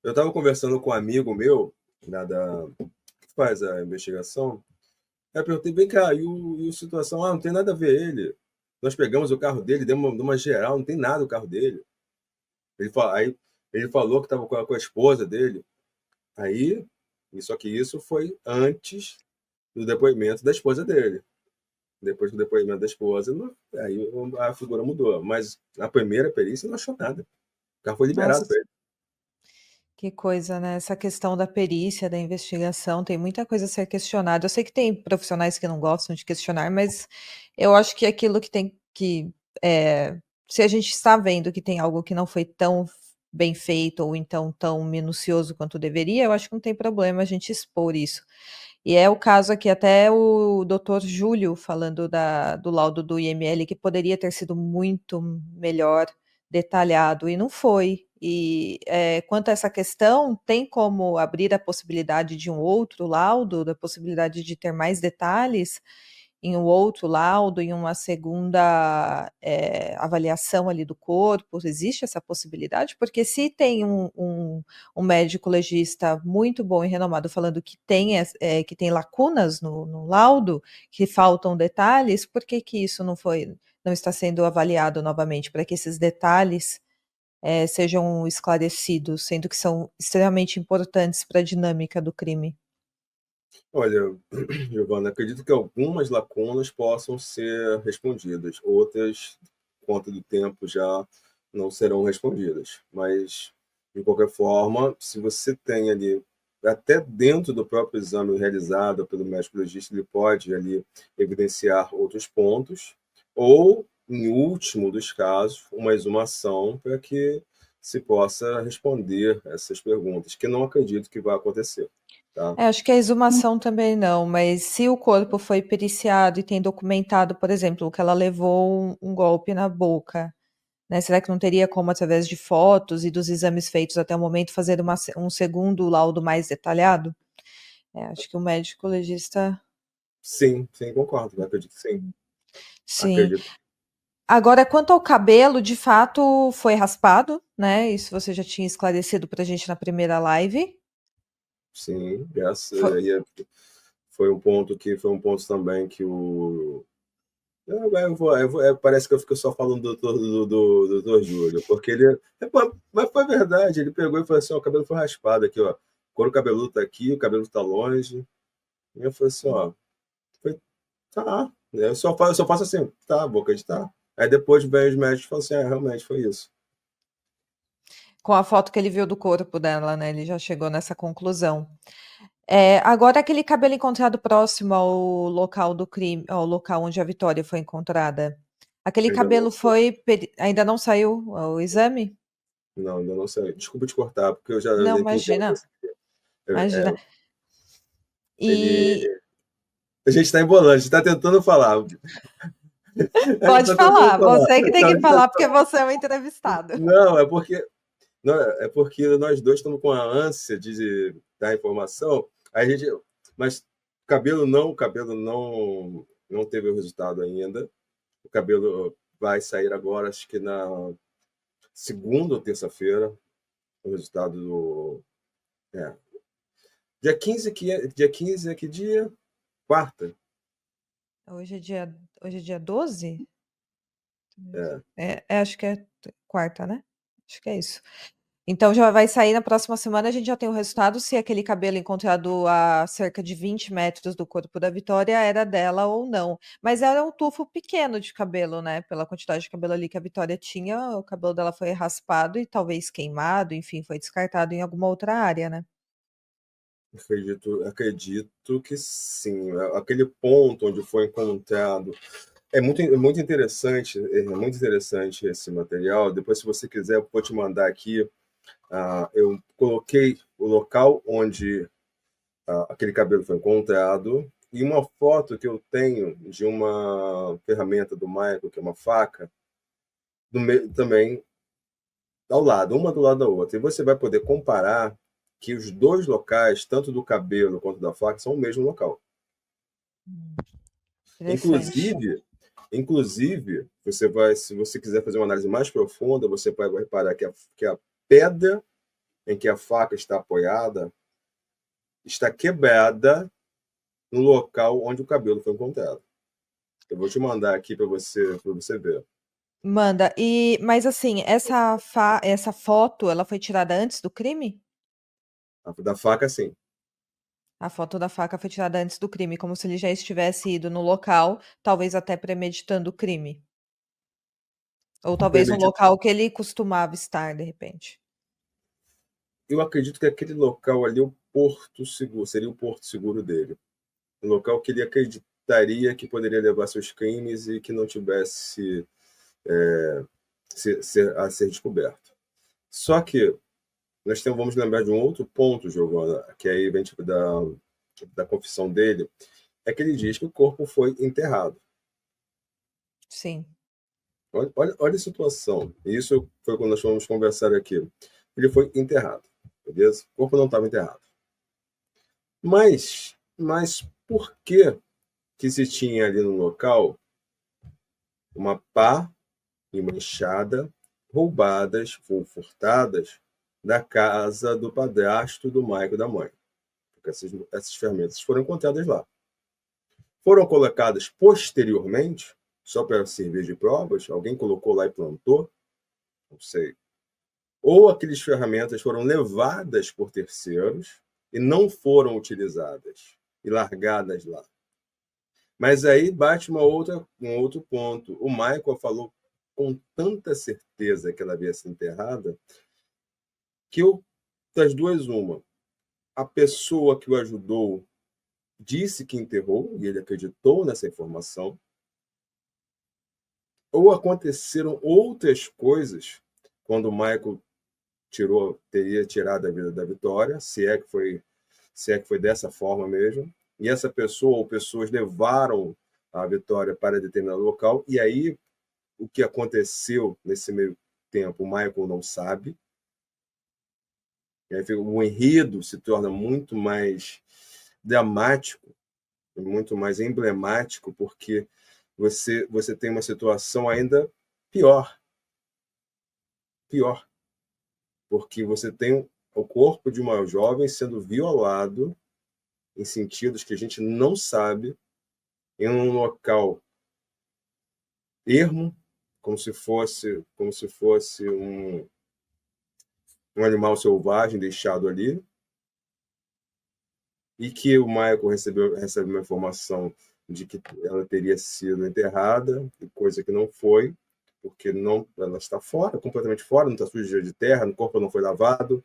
Eu estava conversando com um amigo meu, que faz a investigação. Aí eu perguntei, vem cá, e a situação? Ah, não tem nada a ver ele. Nós pegamos o carro dele, demos uma geral, não tem nada o carro dele. Aí ele falou que estava com a esposa dele. Aí, só que isso foi antes do depoimento da esposa dele. Depois do depoimento da esposa, aí a figura mudou. Mas na primeira perícia não achou nada. O carro foi liberado para Nossa, ele. que coisa, né? Essa questão da perícia, da investigação, tem muita coisa a ser questionada. Eu sei que tem profissionais que não gostam de questionar, mas eu acho que aquilo que tem que. Se a gente está vendo que tem algo que não foi tão bem feito ou então tão minucioso quanto deveria, eu acho que não tem problema a gente expor isso. E é o caso aqui, até o doutor Júlio falando do laudo do IML, que poderia ter sido muito melhor detalhado, e não foi. E quanto a essa questão, tem como abrir a possibilidade de um outro laudo, da possibilidade de ter mais detalhes em um outro laudo, em uma segunda avaliação ali do corpo? Existe essa possibilidade? Porque se tem um médico legista muito bom e renomado falando que tem lacunas no laudo, que faltam detalhes, por que que isso não está sendo avaliado novamente, para que esses detalhes sejam esclarecidos, sendo que são extremamente importantes para a dinâmica do crime? Olha, Giovana, acredito que algumas lacunas possam ser respondidas, outras, por conta do tempo, já não serão respondidas. Mas, de qualquer forma, se você tem ali, até dentro do próprio exame realizado pelo médico legista, ele pode ali evidenciar outros pontos, ou, em último dos casos, uma exumação para que se possa responder essas perguntas, que não acredito que vai acontecer, tá? Acho que a exumação também não, mas se o corpo foi periciado e tem documentado, por exemplo, que ela levou um golpe na boca, né? Será que não teria como, através de fotos e dos exames feitos até o momento, fazer um segundo laudo mais detalhado? Acho que o médico legista. Sim, sim, concordo, acredito que sim. Sim. Acredito, Agora, quanto ao cabelo, de fato foi raspado, né? Isso você já tinha esclarecido para a gente na primeira live. sim. Fo- Foi um ponto também que o. Parece que eu fico só falando do doutor Júlio, porque ele. Mas foi verdade, ele pegou e falou assim: ó, o cabelo foi raspado aqui, ó. Quando o cabelo tá aqui, o cabelo tá longe. E eu falei assim: ó, foi, tá. Eu só faço assim, tá, vou acreditar. Aí depois vem os médicos e falam assim: realmente foi isso. com a foto que ele viu do corpo dela, né? Ele já chegou nessa conclusão. Agora, aquele cabelo encontrado próximo ao local do crime, ao local onde a Vitória foi encontrada, aquele Ainda não cabelo sei. ainda não saiu o exame? Não, ainda não sei. Desculpa te cortar, porque eu já Não, entendo imagina, você. imagina. Ele. E A gente está embolando, a gente está tentando falar. A gente pode está tentando falar, falar. você que tem Não, que falar porque você é o entrevistado. não, é porque nós dois estamos com a ânsia de dar informação. A gente, mas o cabelo não teve o resultado ainda. O cabelo vai sair agora, acho que na segunda ou terça-feira, o resultado do. É. Dia 15 é que dia? Quarta? Hoje é dia 12? É. Acho que é quarta, né? Acho que é isso. Então já vai sair na próxima semana, a gente já tem o resultado se aquele cabelo encontrado a cerca de 20 metros do corpo da Vitória era dela ou não. Mas era um tufo pequeno de cabelo, né? Pela quantidade de cabelo ali que a Vitória tinha, o cabelo dela foi raspado e talvez queimado, enfim, foi descartado em alguma outra área, né? Acredito que sim. Aquele ponto onde foi encontrado é muito interessante esse material. Depois, se você quiser, eu vou te mandar aqui. Eu coloquei o local onde aquele cabelo foi encontrado e uma foto que eu tenho de uma ferramenta do Michael, que é uma faca, também ao lado, uma do lado da outra. E você vai poder comparar que os dois locais, tanto do cabelo quanto da faca, são o mesmo local. Hum, Interessante. Inclusive, você vai, se você quiser fazer uma análise mais profunda, você vai reparar que a pedra em que a faca está apoiada está quebrada no local onde o cabelo foi encontrado. Eu vou te mandar aqui para você ver. Manda. Mas assim, essa foto, ela foi tirada antes do crime? A da faca, sim. A foto da faca foi tirada antes do crime, como se ele já estivesse ido no local, talvez até premeditando o crime. Ou talvez no Premeditado. local que ele costumava estar, de repente. Eu acredito que aquele local ali é o porto seguro, seria o porto seguro dele. Um local que ele acreditaria que poderia levar seus crimes e que não tivesse a ser descoberto. Só que vamos lembrar de um outro ponto, Giovana, que aí vem tipo, da confissão dele, é que ele diz que o corpo foi enterrado. Sim. Olha a situação. Isso foi quando nós fomos conversar aqui. Ele foi enterrado, beleza? O corpo não estava enterrado. Mas por que se tinha ali no local uma pá e uma enxada roubadas ou furtadas da casa do padrasto do Michael e da mãe? Porque essas ferramentas foram encontradas lá. Foram colocadas posteriormente, só para servir de provas? Alguém colocou lá e plantou? Não sei. Ou aquelas ferramentas foram levadas por terceiros e não foram utilizadas e largadas lá. Mas aí bate um outro ponto. O Michael falou com tanta certeza que ela havia sido enterrada que das duas, uma. A pessoa que o ajudou disse que enterrou e ele acreditou nessa informação, ou aconteceram outras coisas quando o Michael teria tirado a vida da Vitória, se é que foi dessa forma mesmo, e essa pessoa ou pessoas levaram a Vitória para determinado local, e aí o que aconteceu nesse meio tempo, o Michael não sabe, e aí o enredo se torna muito mais dramático, muito mais emblemático, porque você tem uma situação ainda pior, pior, porque você tem o corpo de uma jovem sendo violado em sentidos que a gente não sabe, em um local ermo, como se fosse um animal selvagem deixado ali, e que o Michael recebe uma informação de que ela teria sido enterrada, coisa que não foi, porque não, ela está fora, completamente fora, não está suja de terra, o corpo não foi lavado.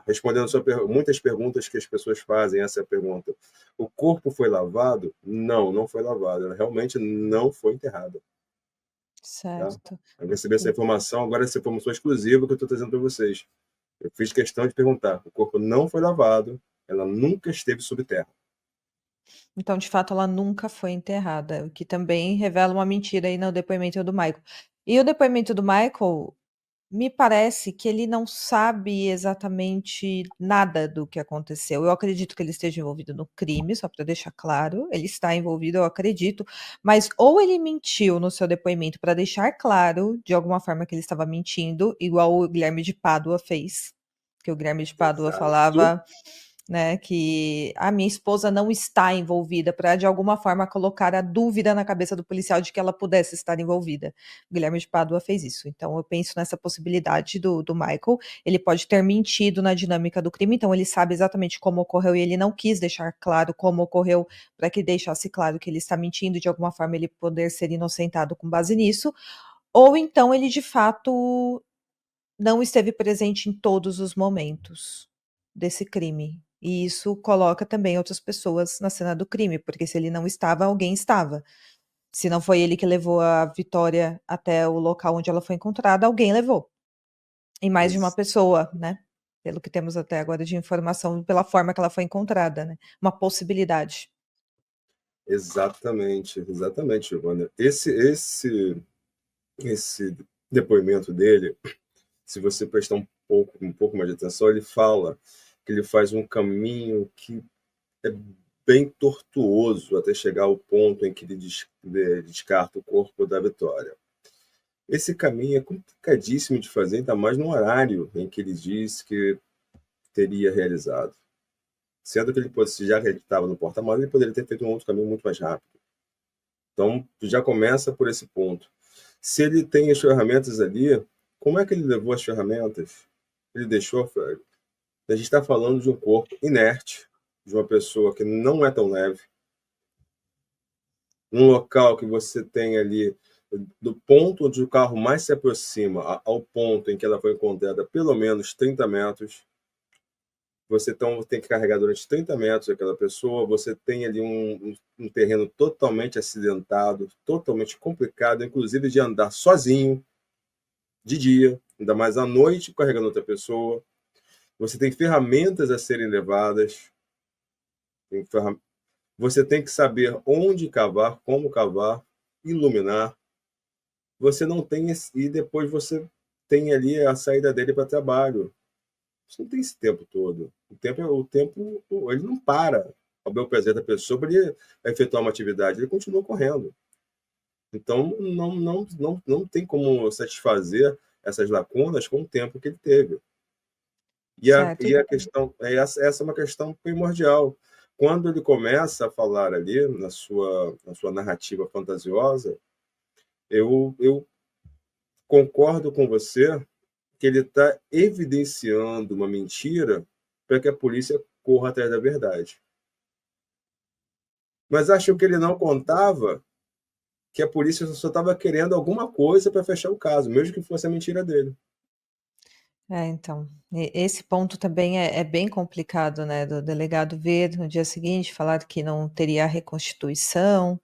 Respondendo muitas perguntas que as pessoas fazem, essa é a pergunta. O corpo foi lavado? Não, não foi lavado. Ela realmente não foi enterrada. Tá? Certo. Eu recebi essa informação, agora essa informação exclusiva que eu estou trazendo para vocês. Eu fiz questão de perguntar. O corpo não foi lavado, ela nunca esteve sob terra. Então, de fato, ela nunca foi enterrada, o que também revela uma mentira aí no depoimento do Michael. E o depoimento do Michael, me parece que ele não sabe exatamente nada do que aconteceu. Eu acredito que ele esteja envolvido no crime, só para deixar claro, ele está envolvido, eu acredito, mas ou ele mentiu no seu depoimento para deixar claro, de alguma forma, que ele estava mentindo, igual o Guilherme de Pádua fez, que o Guilherme de Pádua Exato. falava, né, que a minha esposa não está envolvida, para de alguma forma colocar a dúvida na cabeça do policial de que ela pudesse estar envolvida. O Guilherme de Pádua fez isso. Então eu penso nessa possibilidade do Michael. Ele pode ter mentido na dinâmica do crime, então ele sabe exatamente como ocorreu e ele não quis deixar claro como ocorreu para que deixasse claro que ele está mentindo e de alguma forma ele poder ser inocentado com base nisso. Ou então ele de fato não esteve presente em todos os momentos desse crime. E isso coloca também outras pessoas na cena do crime, porque se ele não estava, alguém estava. Se não foi ele que levou a Vitória até o local onde ela foi encontrada, alguém levou. E mais de uma Ex pessoa, né? Pelo que temos até agora de informação, pela forma que ela foi encontrada, né? Uma possibilidade. Exatamente, exatamente, Giovana. Esse depoimento dele, se você prestar um pouco mais de atenção, ele fala que ele faz um caminho que é bem tortuoso até chegar ao ponto em que ele descarta o corpo da Vitória. Esse caminho é complicadíssimo de fazer, ainda mais no horário em que ele disse que teria realizado. Sendo que ele, já que ele estava no porta-malas, ele poderia ter feito um outro caminho muito mais rápido. Então, já começa por esse ponto. Se ele tem as ferramentas ali, como é que ele levou as ferramentas? Ele deixou. A gente está falando de um corpo inerte, de uma pessoa que não é tão leve, num local que você tem ali, do ponto onde o carro mais se aproxima ao ponto em que ela foi encontrada, pelo menos 30 metros. Você então tem que carregar durante 30 metros aquela pessoa, você tem ali um terreno totalmente acidentado, totalmente complicado, inclusive de andar sozinho, de dia, ainda mais à noite, carregando outra pessoa. Você tem ferramentas a serem levadas, você tem que saber onde cavar, como cavar, iluminar. Você não tem e depois você tem ali a saída dele para trabalho. Você não tem esse tempo todo. O tempo ele não para ao bel prazer da pessoa para ele efetuar uma atividade, ele continua correndo. Então, não tem como satisfazer essas lacunas com o tempo que ele teve. Certo. E a questão, essa é uma questão primordial. Quando ele começa a falar ali, na sua narrativa fantasiosa, eu concordo com você que ele está evidenciando uma mentira para que a polícia corra atrás da verdade. Mas acho que ele não contava que a polícia só estava querendo alguma coisa para fechar o caso, mesmo que fosse a mentira dele. Então, esse ponto também é bem complicado, né, do delegado ver no dia seguinte, falar que não teria reconstituição,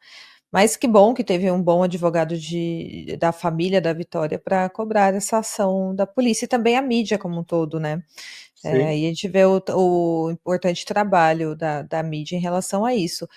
mas que bom que teve um bom advogado da família da Vitória para cobrar essa ação da polícia e também a mídia como um todo, né. Sim, Aí a gente vê o importante trabalho da mídia em relação a isso.